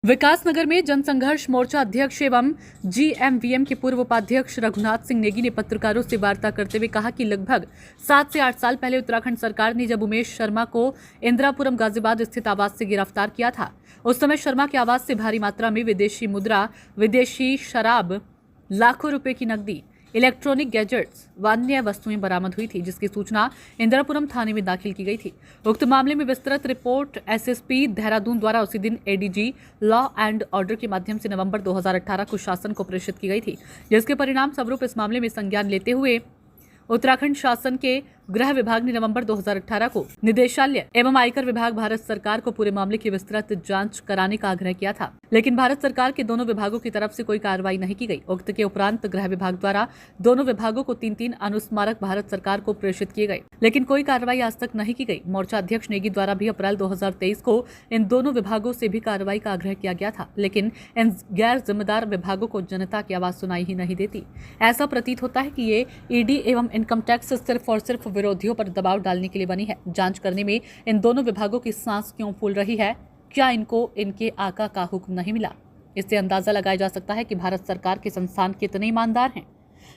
विकासनगर में जनसंघर्ष मोर्चा अध्यक्ष एवं जीएमवीएम के पूर्व उपाध्यक्ष रघुनाथ सिंह नेगी ने पत्रकारों से वार्ता करते हुए कहा कि लगभग 7 से 8 साल पहले उत्तराखंड सरकार ने जब उमेश शर्मा को इंदिरापुरम गाजियाबाद स्थित आवास से गिरफ्तार किया था, उस समय शर्मा के आवास से भारी मात्रा में विदेशी मुद्रा, विदेशी शराब, लाखों रुपए की नकदी, इलेक्ट्रॉनिक गैजेट्स व अन्य वस्तुएं बरामद हुई थी, जिसकी सूचना इंदिरापुरम थाने में दाखिल की गई थी। उक्त मामले में विस्तृत रिपोर्ट एसएसपी देहरादून द्वारा उसी दिन एडीजी लॉ एंड ऑर्डर के माध्यम से नवंबर 2018 को शासन को प्रेषित की गई थी, जिसके परिणाम स्वरूप इस मामले में संज्ञान लेते हुए उत्तराखंड शासन के गृह विभाग ने नवंबर 2018 को निदेशालय एवं आयकर विभाग भारत सरकार को पूरे मामले की विस्तृत जांच कराने का आग्रह किया था, लेकिन भारत सरकार के दोनों विभागों की तरफ से कोई कार्रवाई नहीं की गई। उक्त के उपरांत गृह विभाग द्वारा दोनों विभागों को 3-3 अनुस्मारक भारत सरकार को प्रेषित किए गए, लेकिन कोई कार्रवाई आज तक नहीं की गई। मोर्चा अध्यक्ष नेगी द्वारा भी अप्रैल 2023 को इन दोनों विभागों से भी कार्रवाई का आग्रह किया गया था, लेकिन इन गैर जिम्मेदार विभागों को जनता की आवाज सुनाई ही नहीं देती। ऐसा प्रतीत होता है कि ये ईडी एवं इनकम टैक्स सिर्फ और सिर्फ विरोधियों पर दबाव डालने के लिए बनी है। जांच करने में इन दोनों विभागों की सांस क्यों फूल रही है? क्या इनको इनके आका का हुक्म नहीं मिला? इससे अंदाजा लगाया जा सकता है कि भारत सरकार के संस्थान कितने ईमानदार हैं।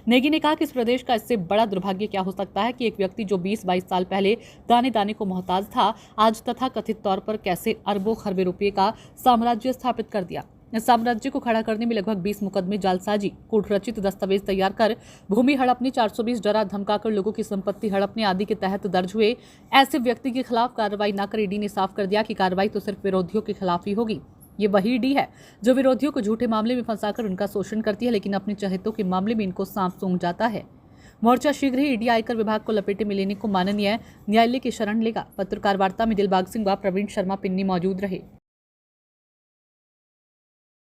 नेगी ने कहा कि इस प्रदेश का इससे बड़ा दुर्भाग्य क्या हो सकता है कि एक व्यक्ति जो 20-22 साल पहले दाने दाने को मोहताज था, आज तथा कथित तौर पर कैसे अरबों खरबे रुपये का साम्राज्य स्थापित कर दिया। इस साम्राज्य को खड़ा करने में लगभग 20 मुकदमे, जालसाजी, कूटरचित दस्तावेज तैयार कर, भूमि हड़पने, 420 डरा धमकाकर लोगों की संपत्ति हड़पने आदि के तहत दर्ज हुए ऐसे व्यक्ति के खिलाफ कार्रवाई न कर ईडी ने साफ कर दिया कि कार्रवाई तो सिर्फ विरोधियों के खिलाफ ही होगी। ये वही ईडी है जो विरोधियों को झूठे मामले में फंसाकर उनका शोषण करती है, लेकिन अपने चहेतों के मामले में इनको सांप सूंघ जाता है। मोर्चा शीघ्र ही ईडी आयकर विभाग को लपेटे में लेने को माननीय न्यायालय की शरण लेगा। पत्रकार वार्ता में दिलबाग सिंह व प्रवीण शर्मा पिन्नी मौजूद रहे।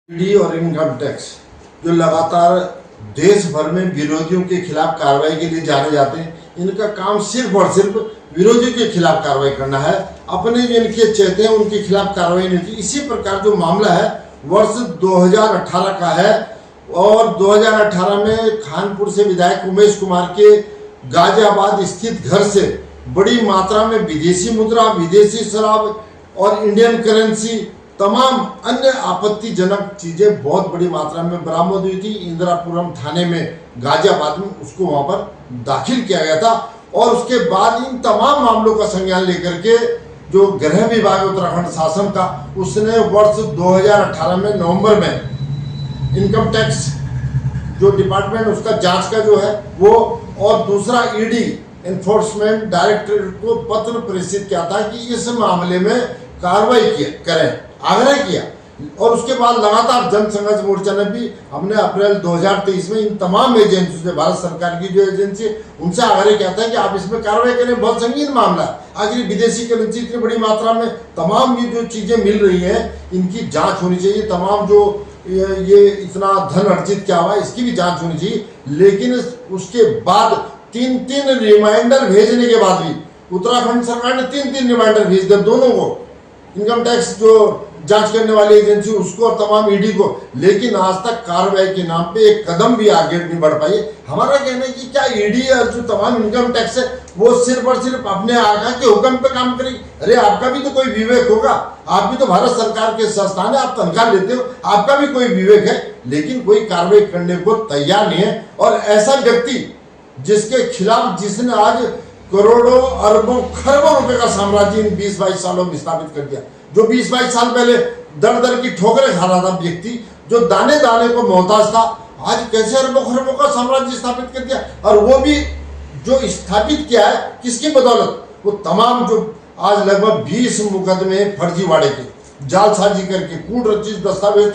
ईडी और इनकम टैक्स जो लगातार देश भर में विरोधियों के खिलाफ कार्रवाई के लिए जाने जाते हैं, इनका काम सिर्फ और सिर्फ विरोधियों के खिलाफ कार्रवाई करना है। अपने जो इनके चेहते हैं उनके खिलाफ कार्रवाई नहीं की। इसी प्रकार जो मामला है वर्ष 2018 का है और 2018 में खानपुर से विधायक उमेश कुमार के गाजियाबाद स्थित घर से बड़ी मात्रा में विदेशी मुद्रा, विदेशी शराब और इंडियन करेंसी, तमाम अन्य आपत्तिजनक चीजें बहुत बड़ी मात्रा में बरामद हुई थी। इंदिरापुरम थाने में गाजियाबाद में उसको वहां पर दाखिल किया गया था और उसके बाद इन तमाम मामलों का संज्ञान लेकर के जो गृह विभाग उत्तराखंड शासन का, उसने वर्ष 2018 में नवंबर में इनकम टैक्स जो डिपार्टमेंट उसका जांच का जो है वो, और दूसरा ईडी एनफोर्समेंट डायरेक्टरेट को पत्र प्रेषित किया था कि इस मामले में कार्रवाई करें, आग्रह किया। और उसके बाद लगातार जनसंघर्ष मोर्चा ने भी हमने अप्रैल 2023 में इन तमाम एजेंसियों से, भारत सरकार की जो एजेंसी, उनसे आग्रह किया था कि आप इसमें कार्रवाई करें, बहुत संगीन मामला है। आखिर विदेशी करेंसी इतनी बड़ी मात्रा में, तमाम ये जो चीजें मिल रही हैं इनकी जांच होनी चाहिए। तमाम जो ये इतना धन अर्जित क्या हुआ इसकी भी जांच होनी चाहिए। लेकिन उसके बाद 3-3 रिमाइंडर भेजने के बाद भी उत्तराखंड सरकार ने 3-3 रिमाइंडर भेज दिया दोनों को, इनकम टैक्स जो जांच करने वाली एजेंसी उसको और तमाम ईडी को, लेकिन आज तक कार्रवाई के नाम पे एक कदम भी आगे नहीं बढ़ पाई। हमारा कहना है कि क्या ईडी और जो तमाम इनकम टैक्स है वो सिर्फ और सिर्फ अपने आका के हुक्म पे काम करेगी? अरे आपका भी तो कोई विवेक होगा, आप भी तो भारत सरकार के संस्थान है, आप तनख्वाह लेते हो, आपका भी कोई विवेक है, लेकिन कोई कार्रवाई करने को तैयार नहीं है। और ऐसा व्यक्ति जिसके खिलाफ, जिसने आज करोड़ों अरबों खरबों रुपए का साम्राज्य इन 20-22 सालों में स्थापित कर दिया, जो 20-22 साल पहले दर दर की ठोकरें खा रहा था व्यक्ति, जो दाने दाने को मोहताज था, आज कैसे अरबों खरबों का साम्राज्य स्थापित कर दिया। और वो भी जो स्थापित किया है किसकी बदौलत? वो तमाम जो आज लगभग 20 मुकदमे फर्जीवाड़े के, जालसाजी करके, कूटरचित दस्तावेज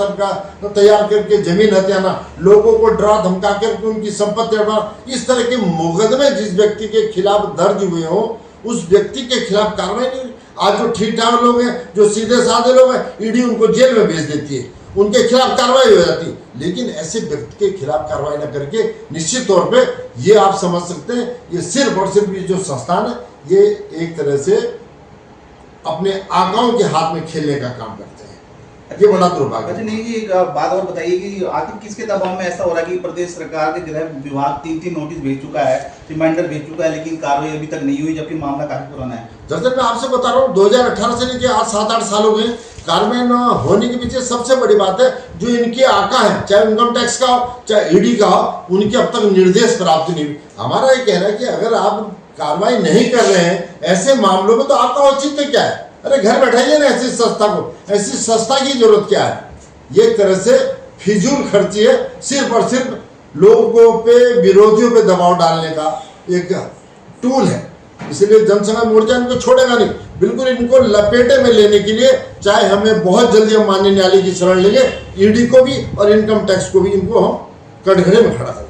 तैयार करके, जमीन हथियाना, लोगों को डरा धमका करके उनकी संपत्ति हड़पना, इस तरह के मुकदमे जिस व्यक्ति के खिलाफ दर्ज हुए हो उस व्यक्ति के खिलाफ कार्रवाई नहीं। आज जो ठीक ठाक लोग हैं, जो सीधे साधे लोग हैं, ईडी उनको जेल में भेज देती है, उनके खिलाफ कार्रवाई हो जाती है। लेकिन ऐसे व्यक्ति के खिलाफ कार्रवाई न करके निश्चित तौर पे ये आप समझ सकते हैं, ये सिर्फ और सिर्फ ये जो संस्थान है ये एक तरह से अपने आकाओं के हाथ में खेलने का काम करते हैं। ये बड़ा दुर्भाग्य। अच्छा नहीं जी, एक बात और बताइए कि आखिर किसके दबाव में ऐसा हो रहा है कि प्रदेश सरकार के गृह विभाग 3-3 नोटिस भेज चुका है, रिमाइंडर भेज चुका है, लेकिन कार्रवाई अभी तक नहीं हुई, जबकि मामला काफी पुराना है। दरअसल मैं आपसे बता रहा हूँ 2018 से लेकर आज 7-8 साल हो गए, कार्रवाई न होने के पीछे सबसे बड़ी बात है जो इनके आका है, चाहे इनकम टैक्स का हो चाहे ईडी का हो, उनके अब तक निर्देश प्राप्त नहीं हुए। हमारा ये कहना है कि अगर आप कार्रवाई नहीं कर रहे हैं ऐसे मामलों में तो आपका औचित्य क्या है? अरे घर बैठाइए ना ऐसी संस्था को, ऐसी संस्था की जरूरत क्या है? ये एक तरह से फिजूल खर्ची है, सिर्फ और सिर्फ लोगों पे, विरोधियों पे दबाव डालने का एक टूल है। इसलिए जनसंघर्ष मोर्चा इनको छोड़ेगा नहीं, बिल्कुल इनको लपेटे में लेने के लिए चाहे हमें बहुत जल्दी हम माननीय न्यायालय की शरण लेंगे, ईडी को भी और इनकम टैक्स को भी इनको हम कटघरे में खड़ा करेंगे।